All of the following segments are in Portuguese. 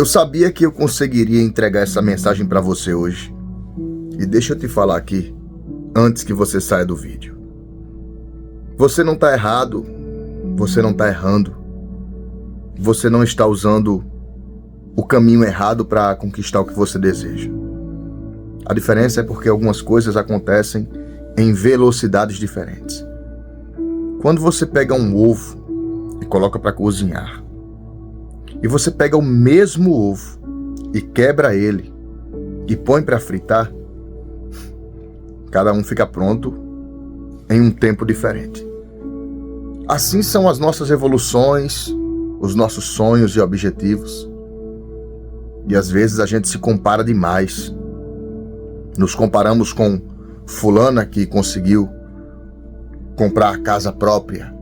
Eu sabia que eu conseguiria entregar essa mensagem para você hoje. E deixa eu te falar aqui, antes que você saia do vídeo. Você não está errado, você não está errando. Você não está usando o caminho errado para conquistar o que você deseja. A diferença é porque algumas coisas acontecem em velocidades diferentes. Quando você pega um ovo e coloca para cozinhar, e você pega o mesmo ovo e quebra ele e põe para fritar, cada um fica pronto em um tempo diferente. Assim são as nossas evoluções, os nossos sonhos e objetivos. E às vezes a gente se compara demais. Nos comparamos com fulana que conseguiu comprar a casa própria.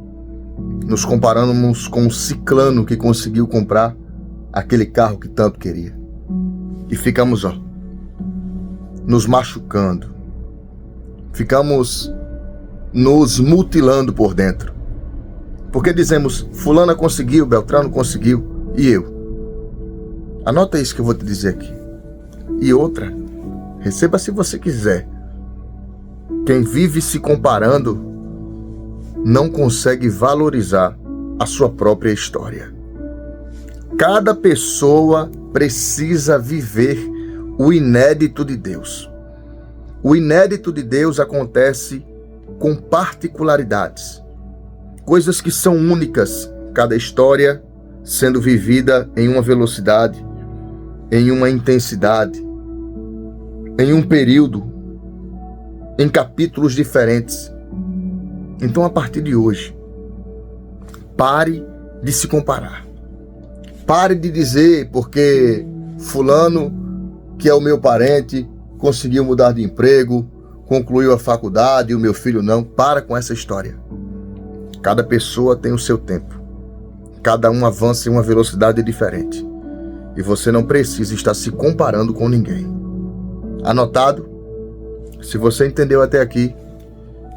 Nos comparamos com o ciclano que conseguiu comprar aquele carro que tanto queria. E ficamos, nos machucando. Ficamos nos mutilando por dentro. Porque dizemos, fulana conseguiu, Beltrano conseguiu, e eu? Anota isso que eu vou te dizer aqui. E outra, receba se você quiser. Quem vive se comparando não consegue valorizar a sua própria história. Cada pessoa precisa viver o inédito de Deus. O inédito de Deus acontece com particularidades, coisas que são únicas, cada história sendo vivida em uma velocidade, em uma intensidade, em um período, em capítulos diferentes. Então, a partir de hoje, pare de se comparar. Pare de dizer porque fulano, que é o meu parente, conseguiu mudar de emprego, concluiu a faculdade e o meu filho não. Para com essa história. Cada pessoa tem o seu tempo. Cada um avança em uma velocidade diferente. E você não precisa estar se comparando com ninguém. Anotado? Se você entendeu até aqui,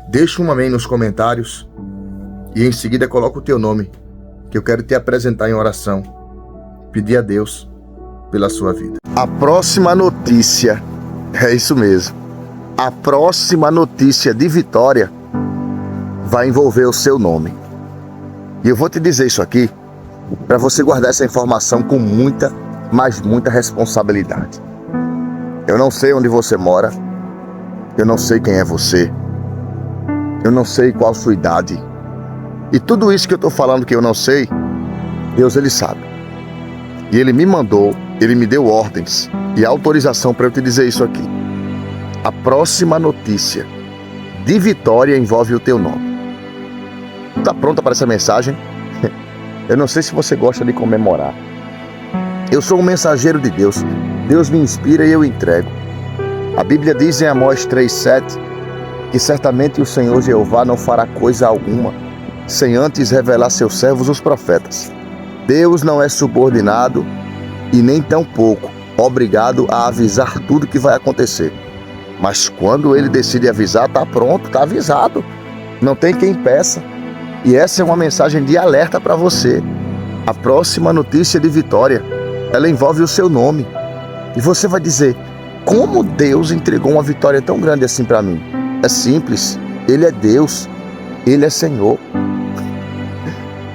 deixa um amém nos comentários e em seguida coloca o teu nome, que eu quero te apresentar em oração, pedir a Deus pela sua vida. A próxima notícia, é isso mesmo, a próxima notícia de vitória vai envolver o seu nome. E eu vou te dizer isso aqui para você guardar essa informação com muita, mas muita responsabilidade. Eu não sei onde você mora, eu não sei quem é você, eu não sei qual a sua idade. E tudo isso que eu estou falando que eu não sei, Deus, Ele sabe. E Ele me mandou, Ele me deu ordens e autorização para eu te dizer isso aqui. A próxima notícia de vitória envolve o teu nome. Está pronta para essa mensagem? Eu não sei se você gosta de comemorar. Eu sou um mensageiro de Deus. Deus me inspira e eu entrego. A Bíblia diz em Amós 3,7 que certamente o Senhor Jeová não fará coisa alguma sem antes revelar seus servos os profetas. Deus não é subordinado e nem tampouco obrigado a avisar tudo que vai acontecer. Mas quando Ele decide avisar, está pronto, está avisado. Não tem quem peça. E essa é uma mensagem de alerta para você. A próxima notícia de vitória, ela envolve o seu nome. E você vai dizer, como Deus entregou uma vitória tão grande assim para mim? É simples, Ele é Deus, Ele é Senhor.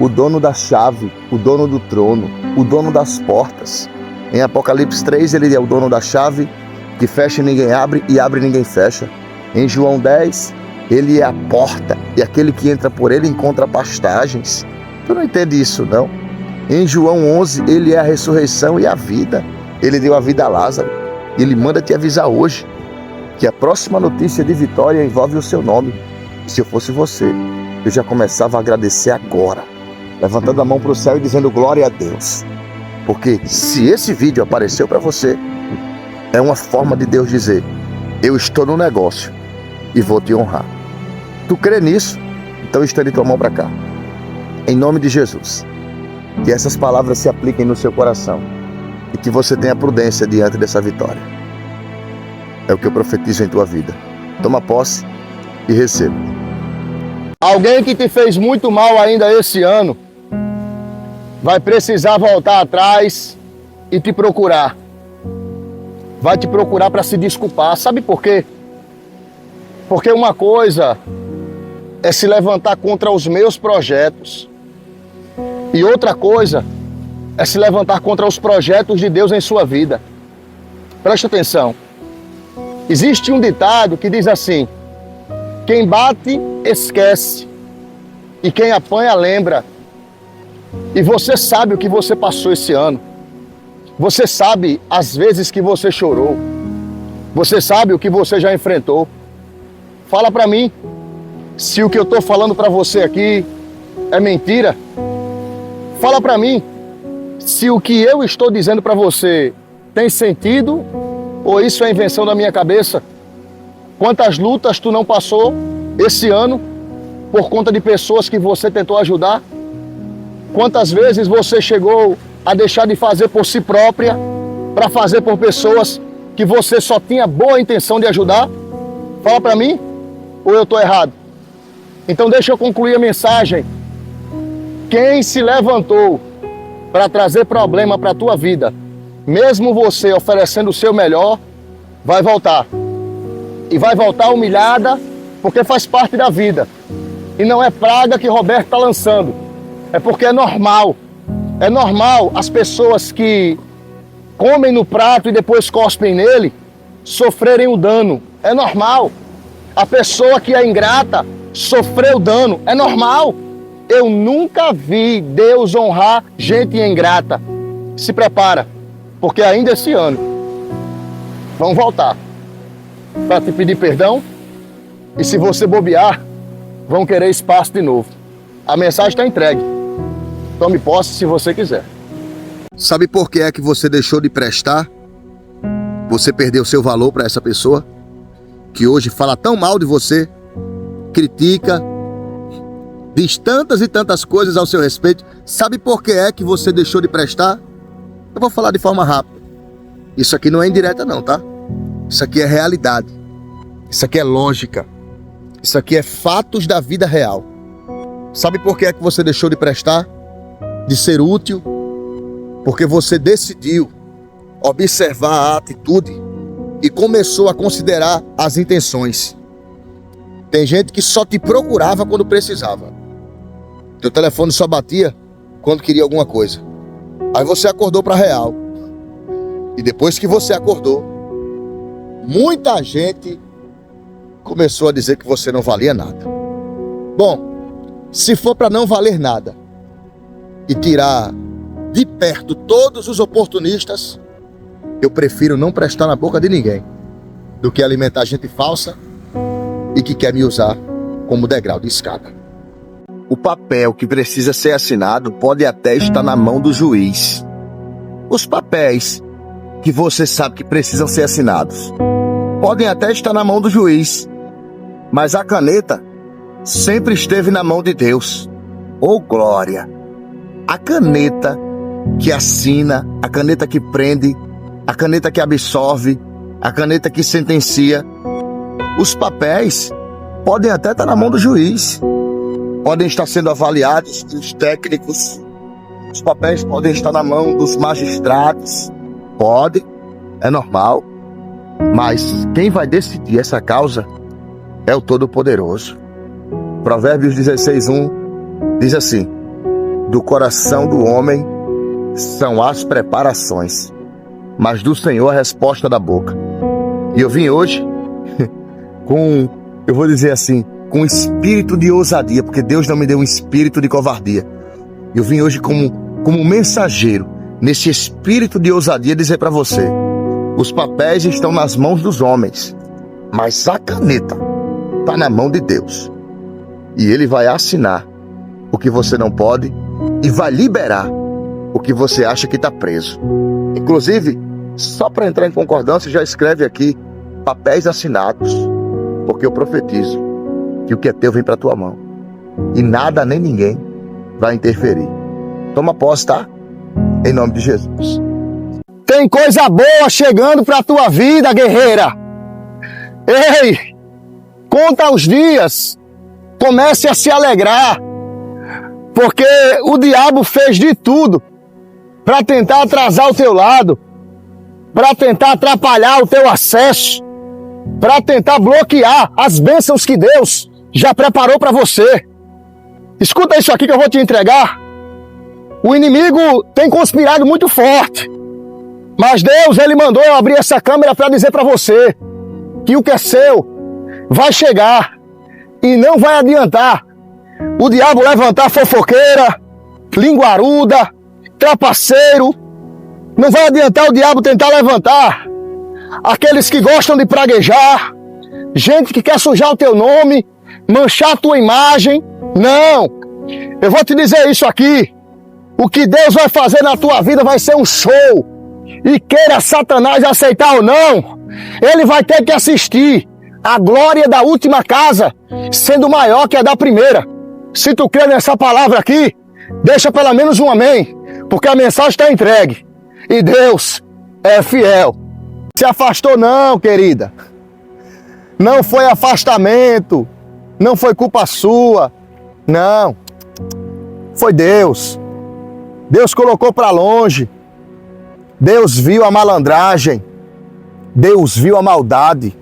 O dono da chave, o dono do trono, o dono das portas. Em Apocalipse 3, Ele é o dono da chave, que fecha e ninguém abre, e abre e ninguém fecha. Em João 10, Ele é a porta, e aquele que entra por Ele encontra pastagens. Tu não entende isso, não? Em João 11, Ele é a ressurreição e a vida. Ele deu a vida a Lázaro. Ele manda te avisar hoje que a próxima notícia de vitória envolve o seu nome. Se eu fosse você, eu já começava a agradecer agora, levantando a mão para o céu e dizendo glória a Deus. Porque se esse vídeo apareceu para você, é uma forma de Deus dizer, eu estou no negócio e vou te honrar. Tu crê nisso? Então estende tua mão para cá. Em nome de Jesus, que essas palavras se apliquem no seu coração e que você tenha prudência diante dessa vitória. É o que eu profetizo em tua vida. Toma posse e receba. Alguém que te fez muito mal ainda esse ano vai precisar voltar atrás e te procurar. Vai te procurar para se desculpar. Sabe por quê? Porque uma coisa é se levantar contra os meus projetos. E outra coisa é se levantar contra os projetos de Deus em sua vida. Preste atenção. Existe um ditado que diz assim: quem bate, esquece. E quem apanha, lembra. E você sabe o que você passou esse ano. Você sabe as vezes que você chorou. Você sabe o que você já enfrentou. Fala pra mim se o que eu tô falando pra você aqui é mentira. Fala pra mim se o que eu estou dizendo pra você tem sentido ou isso é invenção da minha cabeça. Quantas lutas tu não passou esse ano por conta de pessoas que você tentou ajudar? Quantas vezes você chegou a deixar de fazer por si própria para fazer por pessoas que você só tinha boa intenção de ajudar? Fala para mim, ou eu estou errado? Então deixa eu concluir a mensagem. Quem se levantou para trazer problema para a tua vida, mesmo você oferecendo o seu melhor, vai voltar. E vai voltar humilhada, porque faz parte da vida. E não é praga que Roberto está lançando. É porque é normal. É normal as pessoas que comem no prato e depois cospem nele sofrerem o dano. É normal. A pessoa que é ingrata sofreu dano. É normal. Eu nunca vi Deus honrar gente ingrata. Se prepara, porque ainda esse ano vão voltar para te pedir perdão. E se você bobear, vão querer espaço de novo. A mensagem está entregue. Tome posse se você quiser. Sabe por que é que você deixou de prestar? Você perdeu seu valor para essa pessoa que hoje fala tão mal de você, critica, diz tantas e tantas coisas ao seu respeito. Sabe por que é que você deixou de prestar? Eu vou falar de forma rápida. Isso aqui não é indireta não, tá? Isso aqui é realidade. Isso aqui é lógica. Isso aqui é fatos da vida real. Sabe por que é que você deixou de prestar? De ser útil? Porque você decidiu observar a atitude e começou a considerar as intenções. Tem gente que só te procurava quando precisava. Teu telefone só batia quando queria alguma coisa. Aí você acordou para a real. E depois que você acordou, muita gente começou a dizer que você não valia nada. Bom, se for para não valer nada e tirar de perto todos os oportunistas, eu prefiro não prestar na boca de ninguém do que alimentar gente falsa e que quer me usar como degrau de escada. O papel que precisa ser assinado pode até estar na mão do juiz. Os papéis que você sabe que precisam ser assinados podem até estar na mão do juiz, mas a caneta sempre esteve na mão de Deus. Oh glória! A caneta que assina, a caneta que prende, a caneta que absorve, a caneta que sentencia. Os papéis podem até estar na mão do juiz, podem estar sendo avaliados pelos técnicos, os papéis podem estar na mão dos magistrados, pode, é normal, mas quem vai decidir essa causa é o Todo-Poderoso. Provérbios 16:1 diz assim: do coração do homem são as preparações, mas do Senhor a resposta da boca. E eu vim hoje com, eu vou dizer assim, com espírito de ousadia, porque Deus não me deu um espírito de covardia. Eu vim hoje como mensageiro, nesse espírito de ousadia, dizer para você: os papéis estão nas mãos dos homens, mas a caneta está na mão de Deus. E Ele vai assinar o que você não pode e vai liberar o que você acha que está preso. Inclusive, só para entrar em concordância, já escreve aqui: papéis assinados, porque eu profetizo que o que é teu vem para tua mão e nada nem ninguém vai interferir. Toma posse, tá? Em nome de Jesus. Tem coisa boa chegando para tua vida, guerreira. Ei, conta os dias, comece a se alegrar, porque o diabo fez de tudo para tentar atrasar o teu lado, para tentar atrapalhar o teu acesso, para tentar bloquear as bênçãos que Deus já preparou para você. Escuta isso aqui que eu vou te entregar. O inimigo tem conspirado muito forte, mas Deus, Ele mandou eu abrir essa câmera para dizer para você que o que é seu vai chegar e não vai adiantar o diabo levantar fofoqueira, linguaruda, trapaceiro. Não vai adiantar o diabo tentar levantar aqueles que gostam de praguejar, gente que quer sujar o teu nome, manchar a tua imagem. Não, eu vou te dizer isso aqui. O que Deus vai fazer na tua vida vai ser um show. E queira Satanás aceitar ou não, ele vai ter que assistir a glória da última casa sendo maior que a da primeira. Se tu crê nessa palavra aqui, deixa pelo menos um amém, porque a mensagem está entregue. E Deus é fiel. Se afastou não, querida. Não foi afastamento. Não foi culpa sua. Não. Foi Deus. Deus colocou para longe. Deus viu a malandragem. Deus viu a maldade.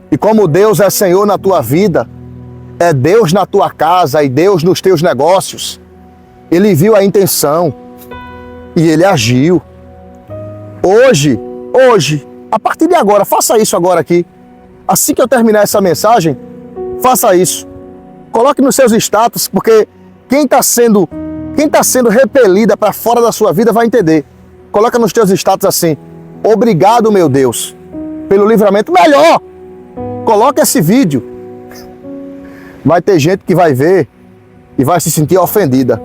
E como Deus é Senhor na tua vida, é Deus na tua casa e Deus nos teus negócios, Ele viu a intenção e Ele agiu. Hoje, a partir de agora, faça isso agora aqui. Assim que eu terminar essa mensagem, faça isso. Coloque nos seus status, porque quem está sendo repelida para fora da sua vida vai entender. Coloca nos teus status assim: obrigado, meu Deus, pelo livramento. Melhor, coloca esse vídeo. Vai ter gente que vai ver e vai se sentir ofendida.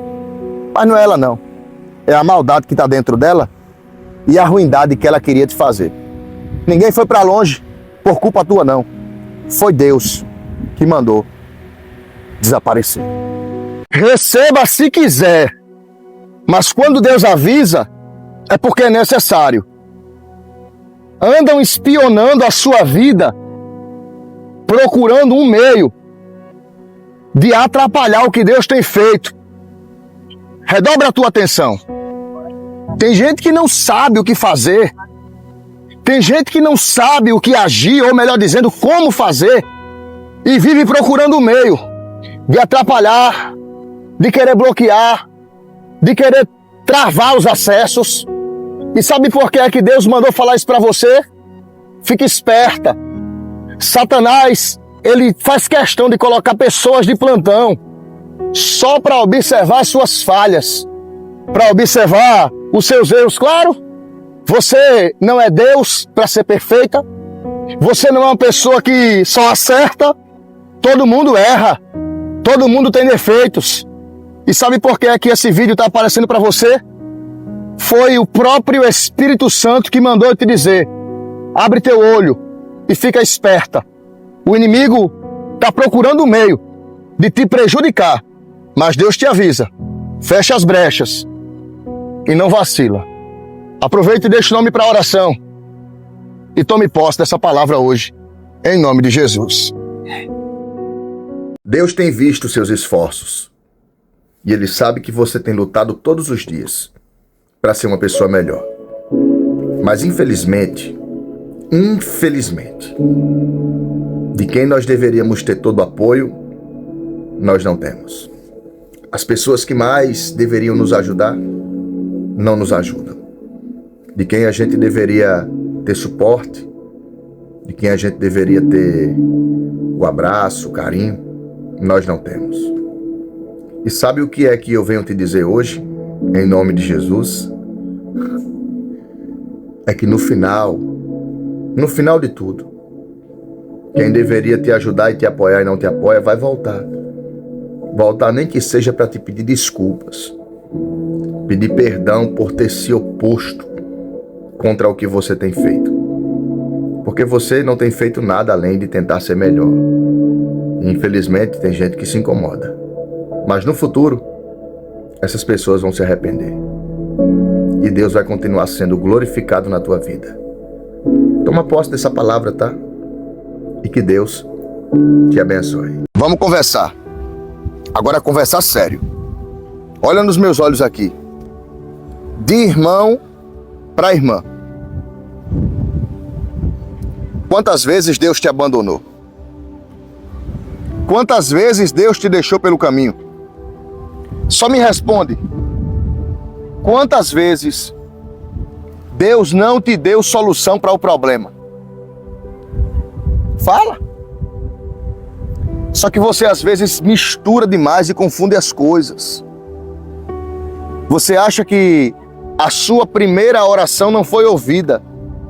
Mas não é ela não. É a maldade que está dentro dela e a ruindade que ela queria te fazer. Ninguém foi para longe por culpa tua não. Foi Deus que mandou desaparecer. Receba se quiser, mas quando Deus avisa, é porque é necessário. Andam espionando a sua vida, procurando um meio de atrapalhar o que Deus tem feito. Redobra a tua atenção. Tem gente que não sabe o que fazer. Tem gente que não sabe o que agir, ou melhor dizendo, como fazer, e vive procurando um meio de atrapalhar, de querer bloquear, de querer travar os acessos. E sabe por que é que Deus mandou falar isso para você? Fique esperta. Satanás, ele faz questão de colocar pessoas de plantão só para observar as suas falhas, para observar os seus erros. Claro, você não é Deus para ser perfeita, você não é uma pessoa que só acerta, todo mundo erra, todo mundo tem defeitos. E sabe por que é que esse vídeo está aparecendo para você? Foi o próprio Espírito Santo que mandou eu te dizer: abre teu olho e fica esperta. O inimigo está procurando um meio de te prejudicar, mas Deus te avisa: fecha as brechas e não vacila. Aproveita e deixa o nome para a oração e tome posse dessa palavra hoje, em nome de Jesus. Deus tem visto seus esforços e Ele sabe que você tem lutado todos os dias para ser uma pessoa melhor. Mas infelizmente, de quem nós deveríamos ter todo o apoio, nós não temos. As pessoas que mais deveriam nos ajudar, não nos ajudam. De quem a gente deveria ter suporte, de quem a gente deveria ter o abraço, o carinho, nós não temos. E sabe o que é que eu venho te dizer hoje, em nome de Jesus? É que no final de tudo, quem deveria te ajudar e te apoiar e não te apoia, vai voltar. Voltar nem que seja para te pedir desculpas. Pedir perdão por ter se oposto contra o que você tem feito. Porque você não tem feito nada além de tentar ser melhor. E, infelizmente, tem gente que se incomoda. Mas no futuro, essas pessoas vão se arrepender. E Deus vai continuar sendo glorificado na tua vida. Toma posse dessa palavra, tá? E que Deus te abençoe. Vamos conversar. Agora conversar sério. Olha nos meus olhos aqui. de irmão para irmã. Quantas vezes Deus te abandonou? Quantas vezes Deus te deixou pelo caminho? Só me responde. Quantas vezes Deus não te deu solução para o problema? Fala. Só que você às vezes mistura demais e confunde as coisas. Você acha que a sua primeira oração não foi ouvida.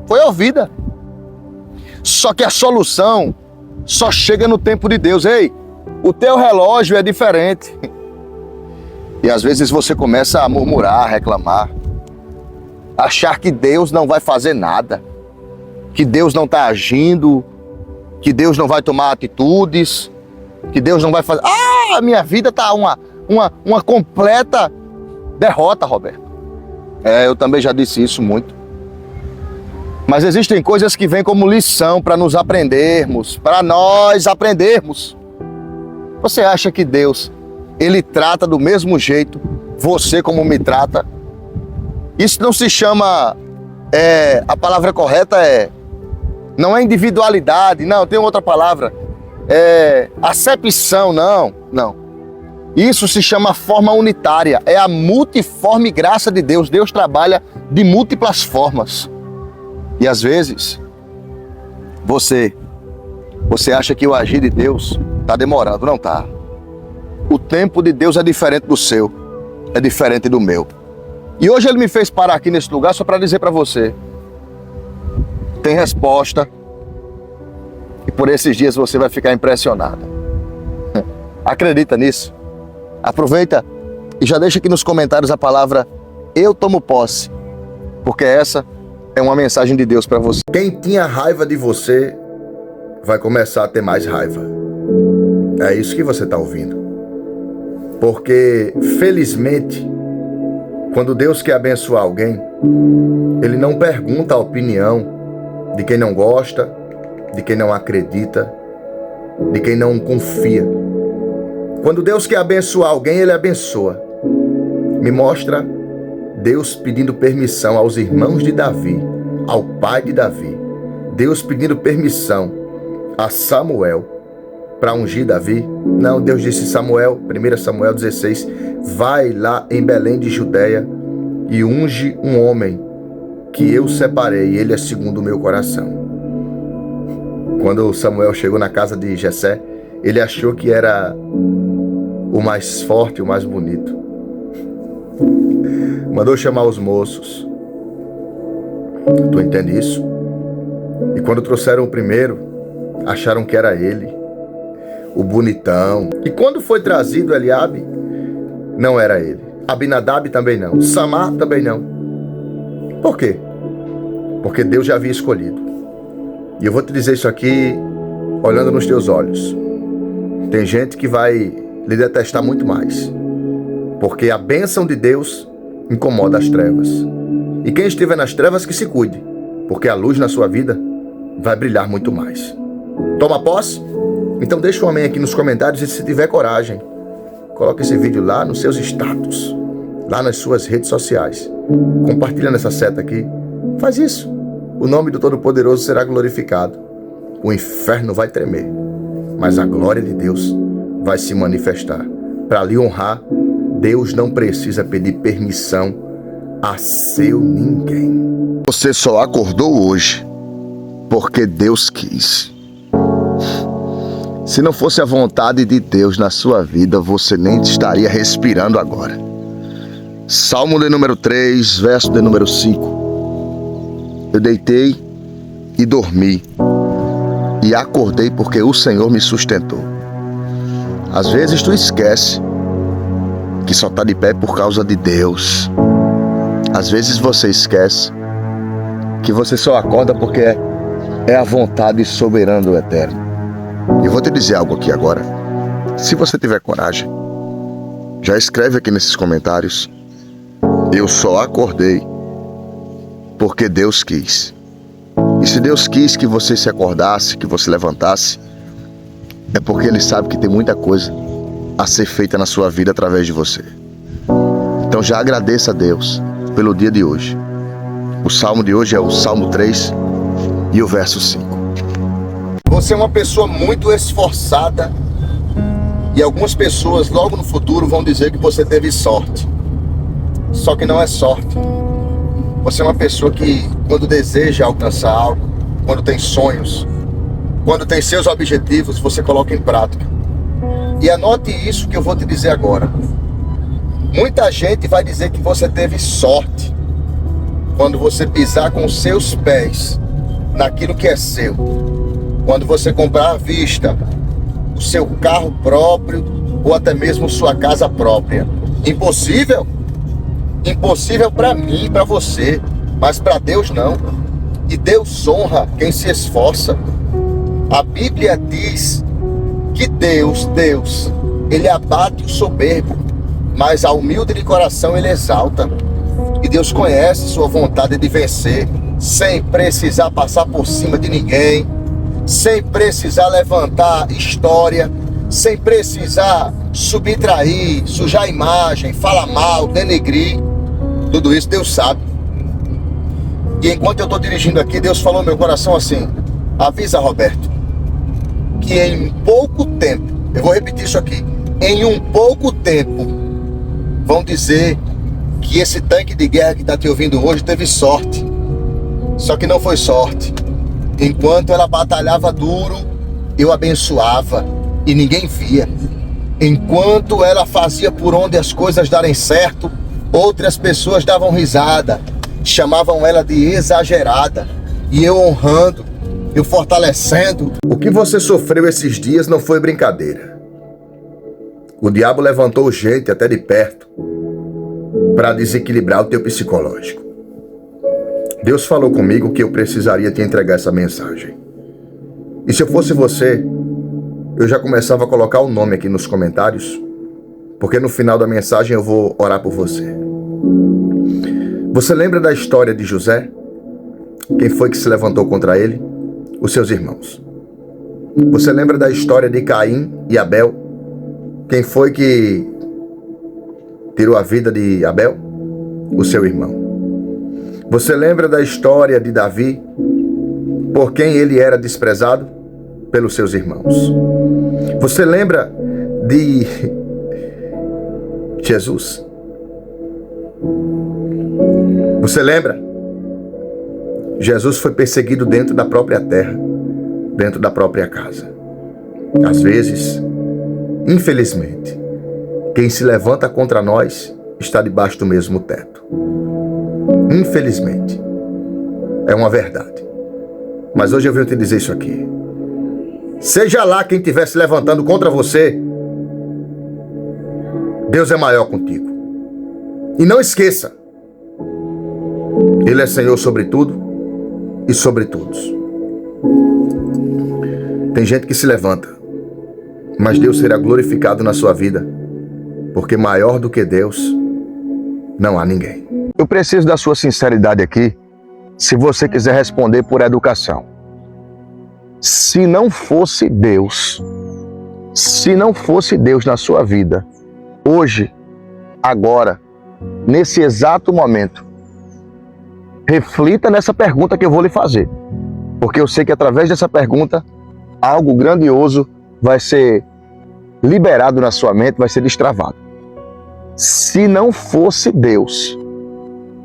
Foi ouvida. Só que a solução só chega no tempo de Deus. Ei, o teu relógio é diferente. E às vezes você começa a murmurar, a reclamar, achar que Deus não vai fazer nada, que Deus não está agindo, que Deus não vai tomar atitudes, que Deus não vai fazer... a minha vida está uma completa derrota, Roberto. Eu também já disse isso muito. Mas existem coisas que vêm como lição para nos aprendermos, para nós aprendermos. Você acha que Deus, Ele trata do mesmo jeito você como me trata? Isso não se chama... a palavra correta não é individualidade, não, tem outra palavra. Acepção, não. Isso se chama forma unitária, é a multiforme graça de Deus. Deus trabalha de múltiplas formas. E às vezes, você acha que o agir de Deus está demorando, não está. O tempo de Deus é diferente do seu, é diferente do meu. E hoje Ele me fez parar aqui nesse lugar só para dizer para você, tem resposta, e por esses dias você vai ficar impressionado. Acredita nisso? Aproveita e já deixa aqui nos comentários a palavra eu tomo posse, porque essa é uma mensagem de Deus para você. Quem tinha raiva de você vai começar a ter mais raiva. É isso que você está ouvindo. Porque, felizmente, quando Deus quer abençoar alguém, Ele não pergunta a opinião de quem não gosta, de quem não acredita, de quem não confia. Quando Deus quer abençoar alguém, Ele abençoa. Me mostra Deus pedindo permissão aos irmãos de Davi, ao pai de Davi. Deus pedindo permissão a Samuel para ungir Davi. Não, Deus disse Samuel, 1 Samuel 16, vai lá em Belém de Judeia e unge um homem que eu separei, ele é segundo o meu coração. Quando Samuel chegou na casa de Jessé, ele achou que era o mais forte, o mais bonito. Mandou chamar os moços. Tu entende isso? E quando trouxeram o primeiro, acharam que era ele, o bonitão. E quando foi trazido Eliabe, não era ele. Abinadab também não. Samar também não. Por quê? Porque Deus já havia escolhido. E eu vou te dizer isso aqui, olhando nos teus olhos. Tem gente que vai lhe detestar muito mais. Porque a bênção de Deus incomoda as trevas. E quem estiver nas trevas que se cuide, porque a luz na sua vida vai brilhar muito mais. Toma posse? Então deixa um amém aqui nos comentários e se tiver coragem, coloque esse vídeo lá nos seus status, lá nas suas redes sociais. Compartilha nessa seta aqui. Faz isso. O nome do Todo-Poderoso será glorificado. O inferno vai tremer, mas a glória de Deus vai se manifestar. Para lhe honrar, Deus não precisa pedir permissão a seu ninguém. Você só acordou hoje porque Deus quis. Se não fosse a vontade de Deus na sua vida, você nem estaria respirando agora. Salmo de número 3, verso de número 5. Eu deitei e dormi, e acordei porque o Senhor me sustentou. Às vezes tu esquece que só está de pé por causa de Deus. Às vezes você esquece que você só acorda porque é a vontade soberana do Eterno. Eu vou te dizer algo aqui agora. Se você tiver coragem, já escreve aqui nesses comentários: eu só acordei porque Deus quis. E se Deus quis que você se acordasse, que você levantasse, é porque Ele sabe que tem muita coisa a ser feita na sua vida através de você. Então já agradeça a Deus pelo dia de hoje. O salmo de hoje é o Salmo 3 e o verso 5. Você é uma pessoa muito esforçada e algumas pessoas logo no futuro vão dizer que você teve sorte. Só que não é sorte. Você é uma pessoa que, quando deseja alcançar algo, quando tem sonhos, quando tem seus objetivos, você coloca em prática. E anote isso que eu vou te dizer agora. Muita gente vai dizer que você teve sorte quando você pisar com os seus pés naquilo que é seu. Quando você comprar à vista o seu carro próprio ou até mesmo sua casa própria. Impossível? Impossível para mim, para você, mas para Deus não. E Deus honra quem se esforça. A Bíblia diz que Deus, Ele abate o soberbo, mas a humilde de coração Ele exalta. E Deus conhece sua vontade de vencer, sem precisar passar por cima de ninguém, sem precisar levantar história, sem precisar subtrair, sujar a imagem, falar mal, denegrir. Tudo isso Deus sabe. E enquanto eu estou dirigindo aqui, Deus falou no meu coração assim: avisa, Roberto, que em pouco tempo, eu vou repetir isso aqui, em um pouco tempo, vão dizer que esse tanque de guerra que está te ouvindo hoje teve sorte. Só que não foi sorte. Enquanto ela batalhava duro, eu abençoava e ninguém via. Enquanto ela fazia por onde as coisas darem certo, outras pessoas davam risada, chamavam ela de exagerada. E eu honrando, eu fortalecendo. O que você sofreu esses dias não foi brincadeira. O diabo levantou gente até de perto para desequilibrar o teu psicológico. Deus falou comigo que eu precisaria te entregar essa mensagem. E se eu fosse você, eu já começava a colocar o nome aqui nos comentários, porque no final da mensagem eu vou orar por você. Você lembra da história de José? Quem foi que se levantou contra ele? Os seus irmãos. Você lembra da história de Caim e Abel? Quem foi que tirou a vida de Abel? O seu irmão. Você lembra da história de Davi? Por quem ele era desprezado? Pelos seus irmãos. Você lembra de Jesus? Você lembra? Jesus foi perseguido dentro da própria terra, dentro da própria casa. Às vezes, infelizmente, quem se levanta contra nós está debaixo do mesmo teto. Infelizmente, é uma verdade. Mas hoje eu venho te dizer isso aqui. Seja lá quem estiver se levantando contra você, Deus é maior contigo. E não esqueça, Ele é Senhor sobre tudo e sobre todos. Tem gente que se levanta, mas Deus será glorificado na sua vida, porque maior do que Deus não há ninguém. Eu preciso da sua sinceridade aqui, se você quiser responder por educação. Se não fosse Deus na sua vida, hoje, agora, nesse exato momento, reflita nessa pergunta que eu vou lhe fazer, porque eu sei que através dessa pergunta, algo grandioso vai ser liberado na sua mente, vai ser destravado. Se não fosse Deus,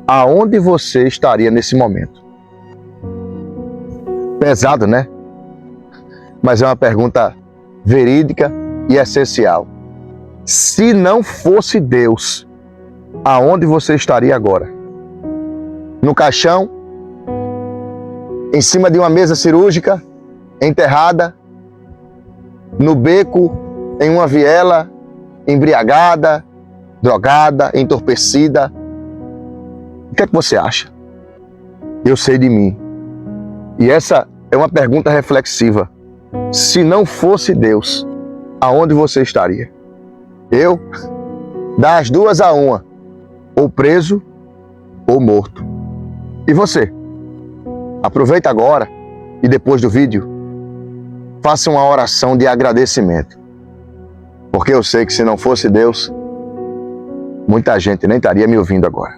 aonde você estaria nesse momento? Pesado, né? Mas é uma pergunta verídica e essencial. Se não fosse Deus, aonde você estaria agora? No caixão? Em cima de uma mesa cirúrgica? Enterrada? No beco? Em uma viela? Embriagada? Drogada? Entorpecida? O que é que você acha? Eu sei de mim. E essa é uma pergunta reflexiva. Se não fosse Deus, aonde você estaria? Eu? Das 2 a 1, ou preso ou morto. E você? Aproveita agora e depois do vídeo, faça uma oração de agradecimento. Porque eu sei que se não fosse Deus, muita gente nem estaria me ouvindo agora.